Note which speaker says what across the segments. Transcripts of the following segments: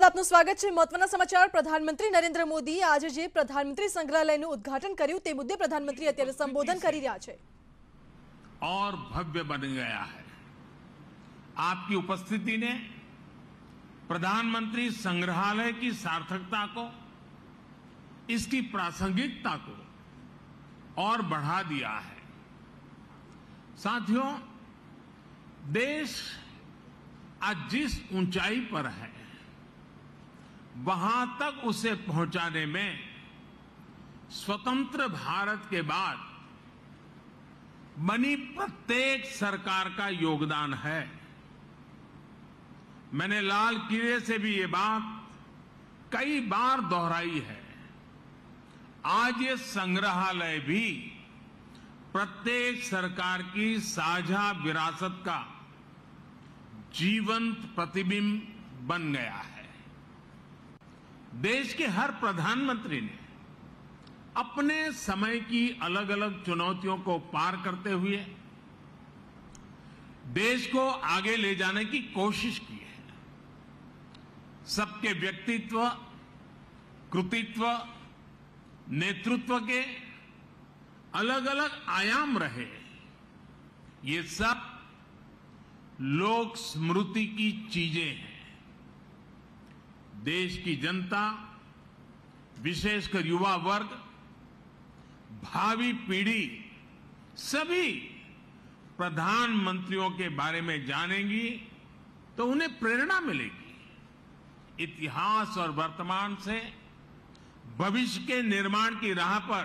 Speaker 1: આપનું સ્વાગત છે। મહત્વના સમાચાર। પ્રધાનમંત્રી નરેન્દ્ર મોદી આજે જે પ્રધાનમંત્રી સંગ્રહાલયનું ઉદ્ઘાટન કર્યું તે મુદ્દે પ્રધાનમંત્રી અત્યારે સંબોધન કરી રહ્યા છે।
Speaker 2: और भव्य बन गया है। आपकी उपस्थिति ने प्रधानमंत्री संग्रहालय की सार्थकता को, इसकी प्रासंगिकता को और बढ़ा दिया है। साथियों, देश आज जिस ऊंचाई पर है वहां तक उसे पहुंचाने में स्वतंत्र भारत के बाद बनी प्रत्येक सरकार का योगदान है। मैंने लाल किले से भी ये बात कई बार दोहराई है। आज ये संग्रहालय भी प्रत्येक सरकार की साझा विरासत का जीवंत प्रतिबिंब बन गया है। देश के हर प्रधानमंत्री ने अपने समय की अलग अलग चुनौतियों को पार करते हुए देश को आगे ले जाने की कोशिश की है। सबके व्यक्तित्व, कृतित्व, नेतृत्व के अलग अलग आयाम रहे। ये सब लोक स्मृति की चीजें हैं। देश की जनता, विशेषकर युवा वर्ग, भावी पीढ़ी सभी प्रधानमंत्रियों के बारे में जानेंगी तो उन्हें प्रेरणा मिलेगी। इतिहास और वर्तमान से भविष्य के निर्माण की राह पर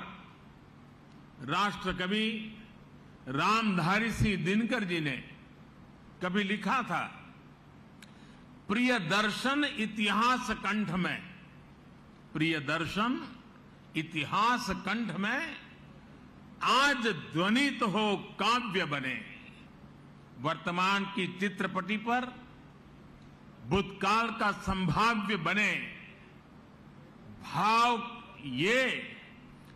Speaker 2: राष्ट्र कवि रामधारी सिंह दिनकर जी ने कभी लिखा था, प्रिय दर्शन इतिहास कंठ में, प्रिय दर्शन इतिहास कंठ में आज ध्वनित हो काव्य बने। वर्तमान की चित्रपटी पर भूतकाल का संभाव्य बने। भाव ये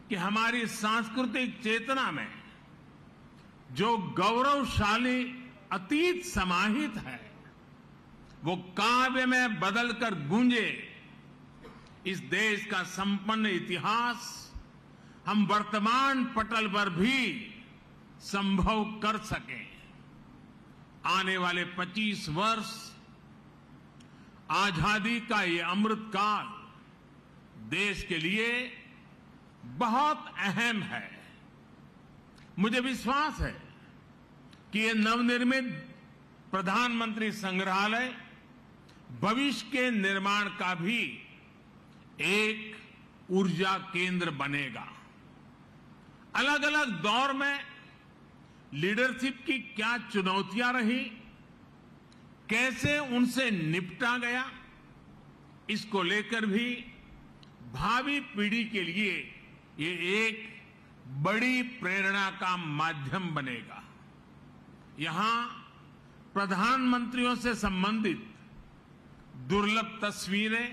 Speaker 2: कि हमारी सांस्कृतिक चेतना में जो गौरवशाली अतीत समाहित है वो काव्य में बदलकर गूंजे। इस देश का संपन्न इतिहास हम वर्तमान पटल पर भी संभव कर सकें। आने वाले 25 वर्ष आजादी का ये अमृत काल देश के लिए बहुत अहम है। मुझे विश्वास है कि ये नवनिर्मित प्रधानमंत्री संग्रहालय भविष्य के निर्माण का भी एक ऊर्जा केंद्र बनेगा। अलग अलग दौर में लीडरशिप की क्या चुनौतियां रही, कैसे उनसे निपटा गया, इसको लेकर भी भावी पीढ़ी के लिए ये एक बड़ी प्रेरणा का माध्यम बनेगा। यहां प्रधानमंत्रियों से संबंधित दुर्लभ तस्वीरें,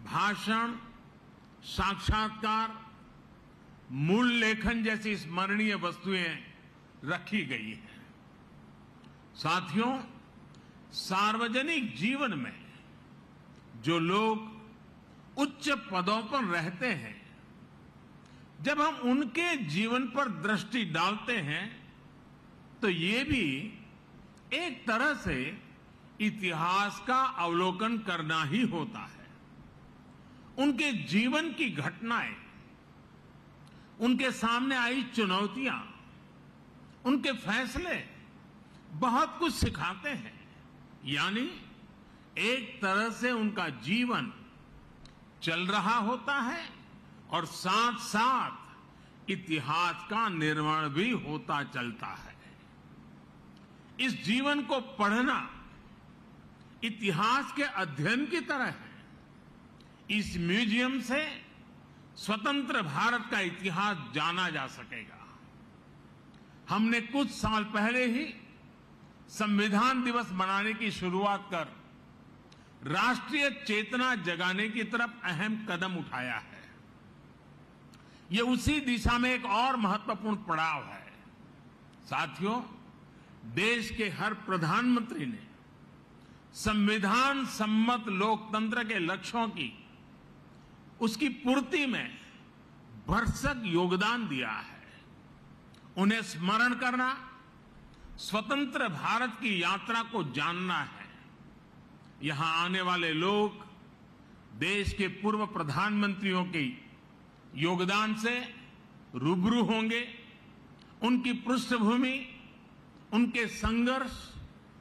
Speaker 2: भाषण, साक्षात्कार, मूल लेखन जैसी स्मरणीय वस्तुएं रखी गई हैं। साथियों, सार्वजनिक जीवन में जो लोग उच्च पदों पर रहते हैं, जब हम उनके जीवन पर दृष्टि डालते हैं तो ये भी एक तरह से इतिहास का अवलोकन करना ही होता है। उनके जीवन की घटनाएं, उनके सामने आई चुनौतियां, उनके फैसले बहुत कुछ सिखाते हैं। यानी एक तरह से उनका जीवन चल रहा होता है और साथ साथ इतिहास का निर्माण भी होता चलता है। इस जीवन को पढ़ना इतिहास के अध्ययन की तरह है। इस म्यूजियम से स्वतंत्र भारत का इतिहास जाना जा सकेगा। हमने कुछ साल पहले ही संविधान दिवस मनाने की शुरुआत कर राष्ट्रीय चेतना जगाने की तरफ अहम कदम उठाया है। ये उसी दिशा में एक और महत्वपूर्ण पड़ाव है। साथियों, देश के हर प्रधानमंत्री ने संविधान सम्मत लोकतंत्र के लक्ष्यों की उसकी पूर्ति में भरसक योगदान दिया है। उन्हें स्मरण करना स्वतंत्र भारत की यात्रा को जानना है। यहां आने वाले लोग देश के पूर्व प्रधानमंत्रियों के योगदान से रूबरू होंगे, उनकी पृष्ठभूमि, उनके संघर्ष,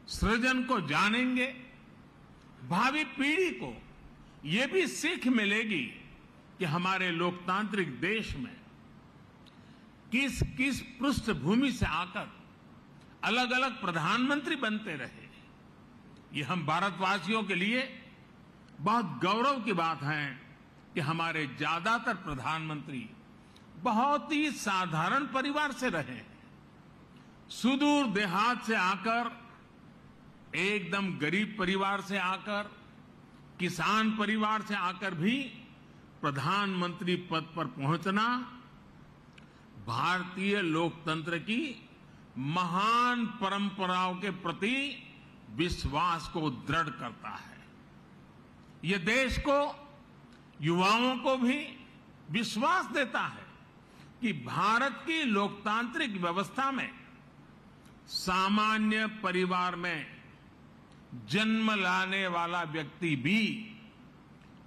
Speaker 2: सृजन को जानेंगे। भावी पीढ़ी को ये भी सीख मिलेगी कि हमारे लोकतांत्रिक देश में किस किस पृष्ठभूमि से आकर अलग अलग प्रधानमंत्री बनते रहे। ये हम भारतवासियों के लिए बहुत गौरव की बात है कि हमारे ज्यादातर प्रधानमंत्री बहुत ही साधारण परिवार से रहे हैं। सुदूर देहात से आकर, एकदम गरीब परिवार से आकर, किसान परिवार से आकर भी प्रधानमंत्री पद पर पहुंचना भारतीय लोकतंत्र की महान परंपराओं के प्रति विश्वास को दृढ़ करता है। यह देश को, युवाओं को भी विश्वास देता है कि भारत की लोकतांत्रिक व्यवस्था में सामान्य परिवार में जन्म लाने वाला व्यक्ति भी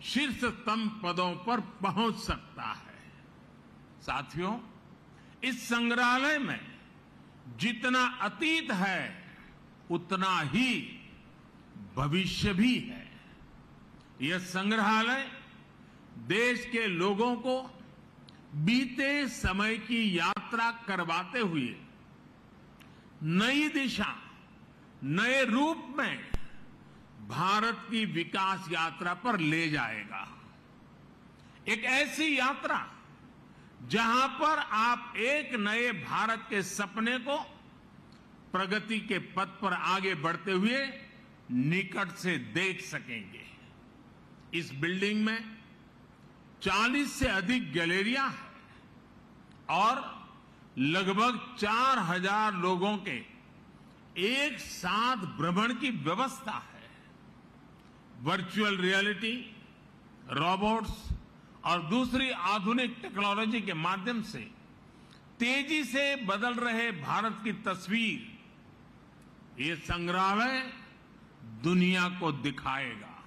Speaker 2: शीर्षतम पदों पर पहुंच सकता है। साथियों, इस संग्रहालय में जितना अतीत है उतना ही भविष्य भी है। यह संग्रहालय देश के लोगों को बीते समय की यात्रा करवाते हुए नई दिशा, नए रूप में भारत की विकास यात्रा पर ले जाएगा। एक ऐसी यात्रा जहां पर आप एक नए भारत के सपने को प्रगति के पथ पर आगे बढ़ते हुए निकट से देख सकेंगे। इस बिल्डिंग में 40 से अधिक गैलरियां हैं और लगभग 4000 लोगों के एक साथ भ्रमण की व्यवस्था है। वर्चुअल रियलिटी, रोबोट्स और दूसरी आधुनिक टेक्नोलॉजी के माध्यम से तेजी से बदल रहे भारत की तस्वीर ये संग्रहालय दुनिया को दिखाएगा।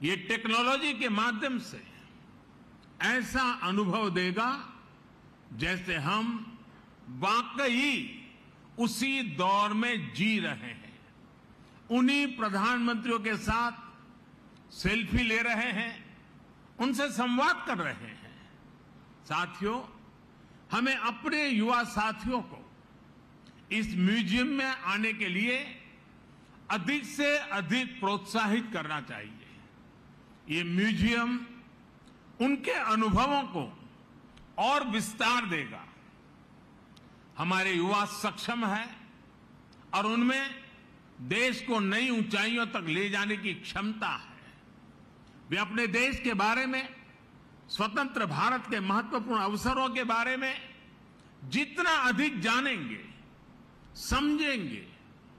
Speaker 2: ये टेक्नोलॉजी के माध्यम से ऐसा अनुभव देगा जैसे हम वाकई उसी दौर में जी रहे हैं। उन्हीं प्रधानमंत्रियों के साथ सेल्फी ले रहे हैं, उनसे संवाद कर रहे हैं। साथियों, हमें अपने युवा साथियों को इस म्यूजियम में आने के लिए अधिक से अधिक प्रोत्साहित करना चाहिए। ये म्यूजियम उनके अनुभवों को और विस्तार देगा। हमारे युवा सक्षम हैं और उनमें देश को नई ऊंचाइयों तक ले जाने की क्षमता है। वे अपने देश के बारे में, स्वतंत्र भारत के महत्वपूर्ण अवसरों के बारे में जितना अधिक जानेंगे, समझेंगे,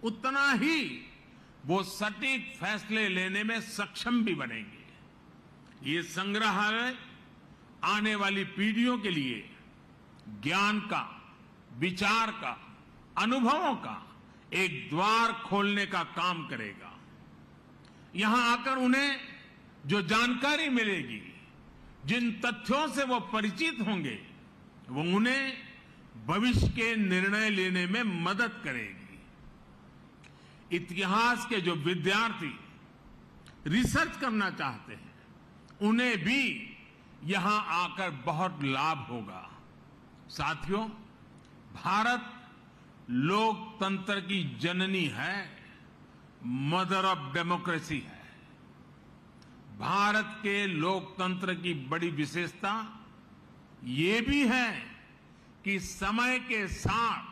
Speaker 2: उतना ही वो सटीक फैसले लेने में सक्षम भी बनेंगे। ये संग्रहालय आने वाली पीढ़ियों के लिए ज्ञान का, विचार का, अनुभवों का एक द्वार खोलने का काम करेगा। यहां आकर उन्हें जो जानकारी मिलेगी, जिन तथ्यों से वो परिचित होंगे, वो उन्हें भविष्य के निर्णय लेने में मदद करेगी। इतिहास के जो विद्यार्थी रिसर्च करना चाहते हैं, उन्हें भी यहां आकर बहुत लाभ होगा। साथियों, भारत लोकतंत्र की जननी है, मदर ऑफ डेमोक्रेसी है। भारत के लोकतंत्र की बड़ी विशेषता ये भी है कि समय के साथ